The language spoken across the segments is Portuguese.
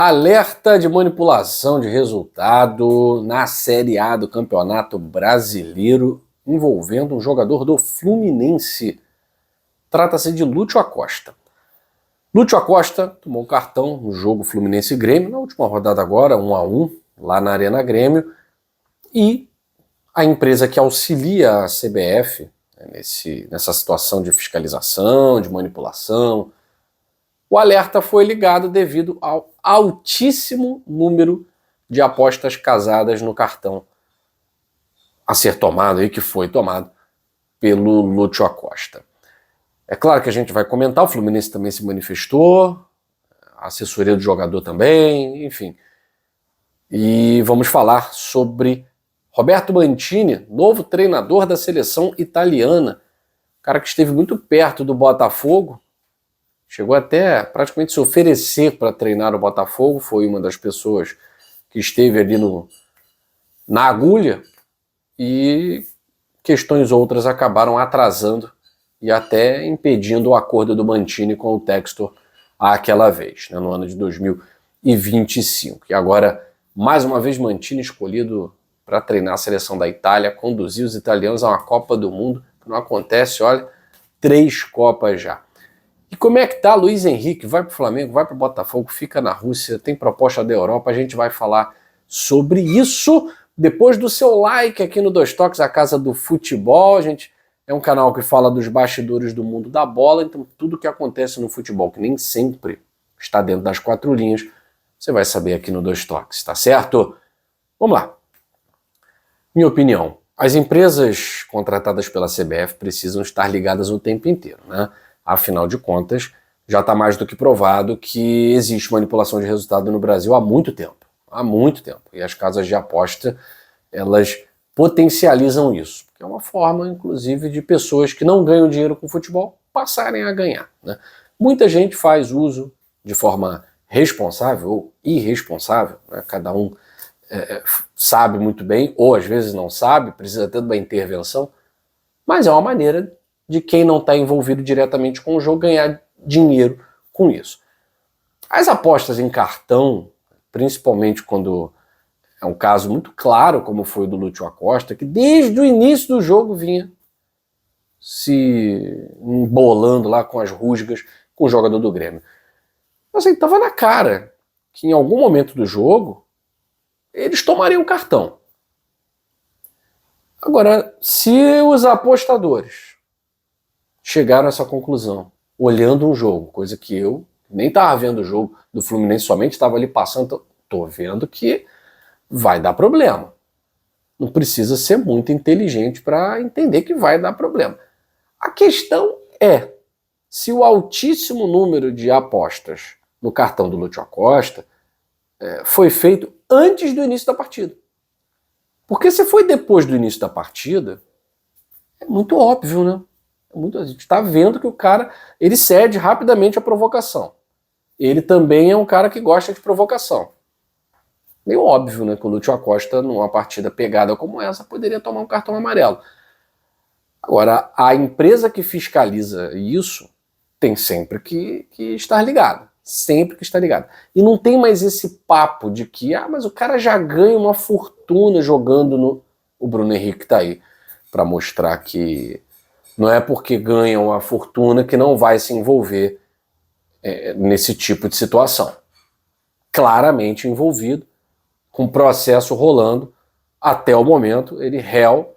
Alerta de manipulação de resultado na Série A do Campeonato Brasileiro envolvendo um jogador do Fluminense. Trata-se de Lúcio Acosta. Lúcio Acosta tomou um cartão no jogo Fluminense e Grêmio, na última rodada agora, 1-1, lá na Arena Grêmio, e a empresa que auxilia a CBF nessa situação de fiscalização, de manipulação, o alerta foi ligado devido ao altíssimo número de apostas casadas no cartão a ser tomado e que foi tomado pelo Lúcio Acosta. É claro que a gente vai comentar, o Fluminense também se manifestou, a assessoria do jogador também, enfim. E vamos falar sobre Roberto Mantini, novo treinador da seleção italiana, cara que esteve muito perto do Botafogo, chegou até praticamente se oferecer para treinar o Botafogo, foi uma das pessoas que esteve ali na agulha, e questões outras acabaram atrasando e até impedindo o acordo do Mantini com o Textor àquela vez, no ano de 2025. E agora, mais uma vez, Mantini escolhido para treinar a seleção da Itália, conduzir os italianos a uma Copa do Mundo, que não acontece, olha, 3 Copas já. E como é que tá Luiz Henrique? Vai pro Flamengo, vai pro Botafogo, fica na Rússia, tem proposta da Europa, a gente vai falar sobre isso depois do seu like aqui no Dois Toques, a Casa do Futebol. A gente é um canal que fala dos bastidores do mundo da bola, então tudo que acontece no futebol, que nem sempre está dentro das 4 linhas, você vai saber aqui no Dois Toques, tá certo? Vamos lá. Minha opinião, as empresas contratadas pela CBF precisam estar ligadas o tempo inteiro, né? Afinal de contas, já está mais do que provado que existe manipulação de resultado no Brasil há muito tempo. Há muito tempo. E as casas de aposta, elas potencializam isso. Porque é uma forma, inclusive, de pessoas que não ganham dinheiro com futebol passarem a ganhar, né? Muita gente faz uso de forma responsável ou irresponsável, né? Cada um sabe muito bem, ou às vezes não sabe, precisa até de uma intervenção, mas é uma maneira de quem não está envolvido diretamente com o jogo ganhar dinheiro com isso. As apostas em cartão, principalmente quando é um caso muito claro, como foi o do Lúcio Acosta, que desde o início do jogo vinha se embolando lá com as rusgas com o jogador do Grêmio. Assim, estava na cara que em algum momento do jogo eles tomariam cartão. Agora, se os apostadores chegaram a essa conclusão, olhando um jogo, coisa que eu nem estava vendo o jogo do Fluminense, somente estava ali passando, estou vendo que vai dar problema. Não precisa ser muito inteligente para entender que vai dar problema. A questão é se o altíssimo número de apostas no cartão do Lúcio Acosta foi feito antes do início da partida. Porque se foi depois do início da partida, é muito óbvio, né? A gente está vendo que o cara ele cede rapidamente à provocação. Ele também é um cara que gosta de provocação. Meio óbvio, né, que o Lúcio Acosta, numa partida pegada como essa, poderia tomar um cartão amarelo. Agora, a empresa que fiscaliza isso tem sempre que estar ligada. Sempre que estar ligada. E não tem mais esse papo de que, mas o cara já ganha uma fortuna jogando no... O Bruno Henrique tá aí para mostrar que não é porque ganha uma fortuna que não vai se envolver nesse tipo de situação. Claramente envolvido, com processo rolando, até o momento, ele réu,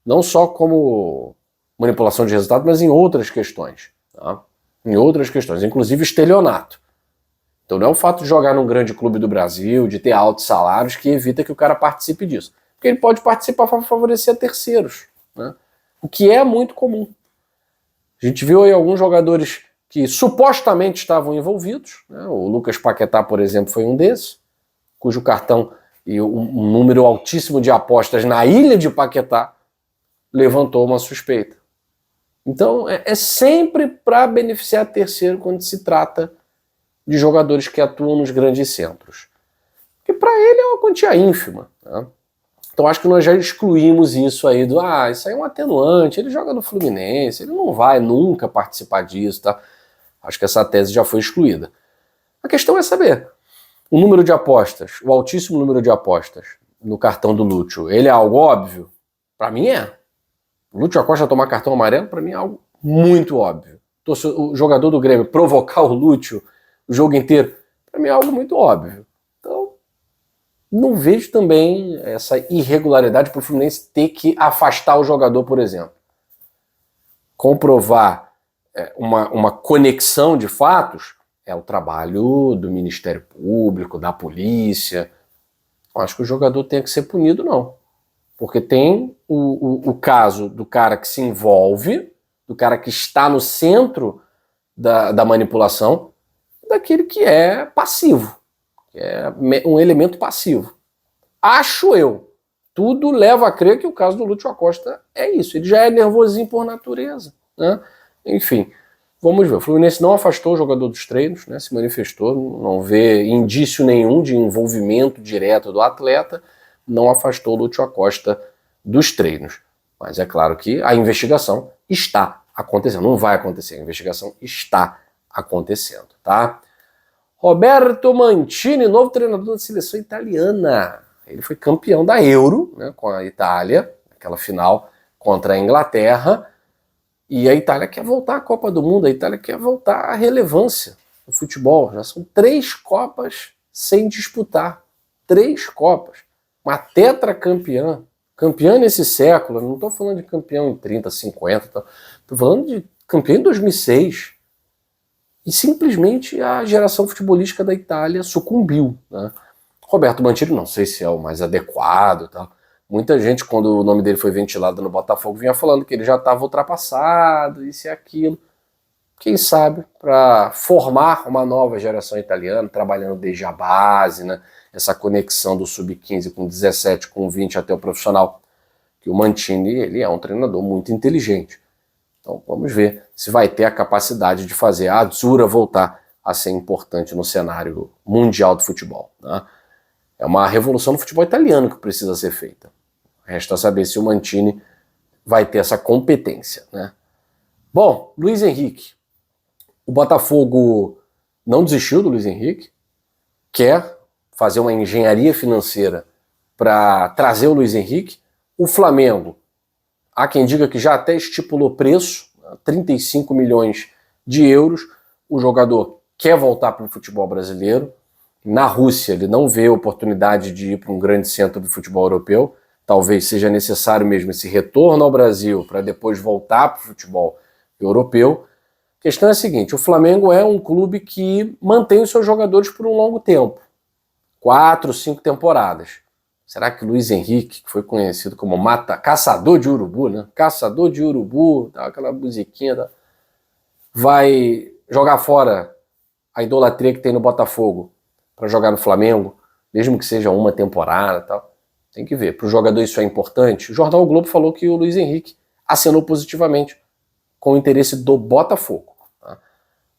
não só como manipulação de resultado, mas em outras questões. Tá? Em outras questões, inclusive estelionato. Então não é o fato de jogar num grande clube do Brasil, de ter altos salários, que evita que o cara participe disso. Porque ele pode participar para favorecer a terceiros, né? O que é muito comum. A gente viu aí alguns jogadores que supostamente estavam envolvidos, né? O Lucas Paquetá, por exemplo, foi um desses, cujo cartão e um número altíssimo de apostas na ilha de Paquetá levantou uma suspeita. Então é sempre para beneficiar terceiro quando se trata de jogadores que atuam nos grandes centros. Porque para ele é uma quantia ínfima, né? Então acho que nós já excluímos isso aí do, isso aí é um atenuante, ele joga no Fluminense, ele não vai nunca participar disso, tá? Acho que essa tese já foi excluída. A questão é saber, O número de apostas, o altíssimo número de apostas no cartão do Lúcio, ele é algo óbvio? Para mim é. O Lúcio Acosta tomar cartão amarelo, para mim é algo muito óbvio. O jogador do Grêmio provocar o Lúcio o jogo inteiro, para mim é algo muito óbvio. Então, não vejo também essa irregularidade para o Fluminense ter que afastar o jogador, por exemplo. Comprovar uma conexão de fatos é o trabalho do Ministério Público, da polícia. Eu acho que o jogador tem que ser punido, não. Porque tem o caso do cara que se envolve, do cara que está no centro da manipulação, daquele que é passivo, que é um elemento passivo. Acho eu. Tudo leva a crer que o caso do Lúcio Acosta é isso. Ele já é nervosinho por natureza, né? Enfim, vamos ver. O Fluminense não afastou o jogador dos treinos, né? Se manifestou, não vê indício nenhum de envolvimento direto do atleta, não afastou o Lúcio Acosta dos treinos. Mas é claro que a investigação está acontecendo. Não vai acontecer, a investigação está acontecendo, tá? Roberto Mancini, novo treinador da seleção italiana. Ele foi campeão da Euro, né, com a Itália, aquela final contra a Inglaterra, e a Itália quer voltar à Copa do Mundo, a Itália quer voltar à relevância no futebol. Já são 3 Copas sem disputar. 3 Copas. Uma tetracampeã. Campeã nesse século, não estou falando de campeão em 30, 50, estou falando de campeão em 2006. E simplesmente a geração futebolística da Itália sucumbiu, né? Roberto Mancini, não sei se é o mais adequado, tá? Muita gente, quando o nome dele foi ventilado no Botafogo, vinha falando que ele já estava ultrapassado, isso e aquilo. Quem sabe, para formar uma nova geração italiana, trabalhando desde a base, né? Essa conexão do sub-15 com 17, com 20 até o profissional. Que o Mancini, ele é um treinador muito inteligente. Então vamos ver se vai ter a capacidade de fazer a Azzurra voltar a ser importante no cenário mundial do futebol, né? É uma revolução no futebol italiano que precisa ser feita. Resta saber se o Mancini vai ter essa competência, né? Bom, Luiz Henrique. O Botafogo não desistiu do Luiz Henrique, quer fazer uma engenharia financeira para trazer o Luiz Henrique. O Flamengo, há quem diga que já até estipulou preço, 35 milhões de euros. O jogador quer voltar para o futebol brasileiro. Na Rússia, ele não vê oportunidade de ir para um grande centro do futebol europeu. Talvez seja necessário mesmo esse retorno ao Brasil para depois voltar para o futebol europeu. A questão é a seguinte, o Flamengo é um clube que mantém os seus jogadores por um longo tempo. 4, 5 temporadas. Será que o Luiz Henrique, que foi conhecido como caçador de urubu, né? Caçador de urubu, aquela musiquinha, vai jogar fora a idolatria que tem no Botafogo para jogar no Flamengo, mesmo que seja uma temporada, tal? Tem que ver. Para o jogador isso é importante. O Jornal O Globo falou que o Luiz Henrique acenou positivamente com o interesse do Botafogo. Tá?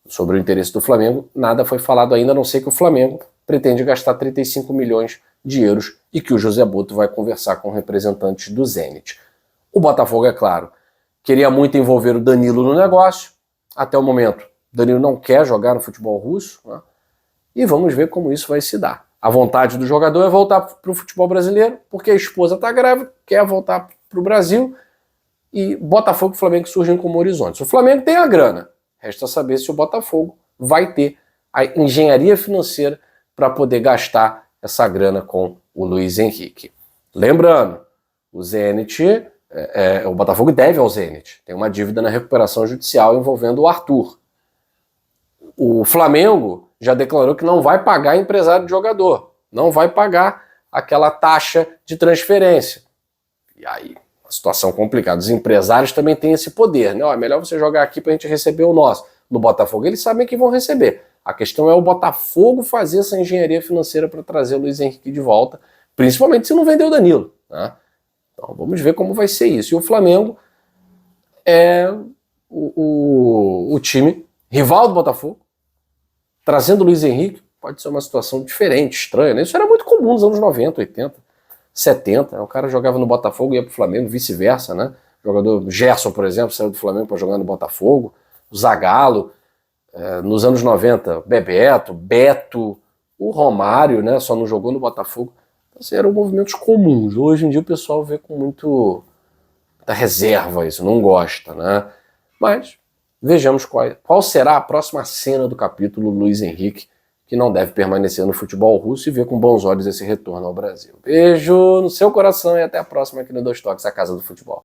Sobre o interesse do Flamengo, nada foi falado ainda, a não ser que o Flamengo pretende gastar 35 milhões de euros e que o José Boto vai conversar com representantes do Zenit. O Botafogo, é claro, queria muito envolver o Danilo no negócio. Até o momento, o Danilo não quer jogar no futebol russo, né? E vamos ver como isso vai se dar. A vontade do jogador é voltar para o futebol brasileiro, porque a esposa está grávida, quer voltar para o Brasil, e Botafogo e Flamengo surgem como horizontes. O Flamengo tem a grana, resta saber se o Botafogo vai ter a engenharia financeira para poder gastar essa grana com o Luiz Henrique. Lembrando, o Zenit, o Botafogo deve ao Zenit, tem uma dívida na recuperação judicial envolvendo o Arthur. O Flamengo já declarou que não vai pagar empresário de jogador, não vai pagar aquela taxa de transferência. E aí, uma situação complicada. Os empresários também têm esse poder, né? Ó, é melhor você jogar aqui para a gente receber o nosso. No Botafogo eles sabem que vão receber. A questão é o Botafogo fazer essa engenharia financeira para trazer o Luiz Henrique de volta, principalmente se não vender o Danilo, né? Então vamos ver como vai ser isso. E o Flamengo é o time rival do Botafogo, trazendo o Luiz Henrique, pode ser uma situação diferente, estranha, né? Isso era muito comum nos anos 90, 80, 70. O cara jogava no Botafogo e ia pro Flamengo, vice-versa, né? O jogador Gerson, por exemplo, saiu do Flamengo para jogar no Botafogo. O Zagallo, nos anos 90, Bebeto, Beto, O Romário, né, só não jogou no Botafogo. Então, eram movimentos comuns. Hoje em dia o pessoal vê com muita reserva isso, não gosta, né? Mas vejamos qual será a próxima cena do capítulo Luiz Henrique, que não deve permanecer no futebol russo e ver com bons olhos esse retorno ao Brasil. Beijo no seu coração e até a próxima aqui no Dois Toques, a Casa do Futebol.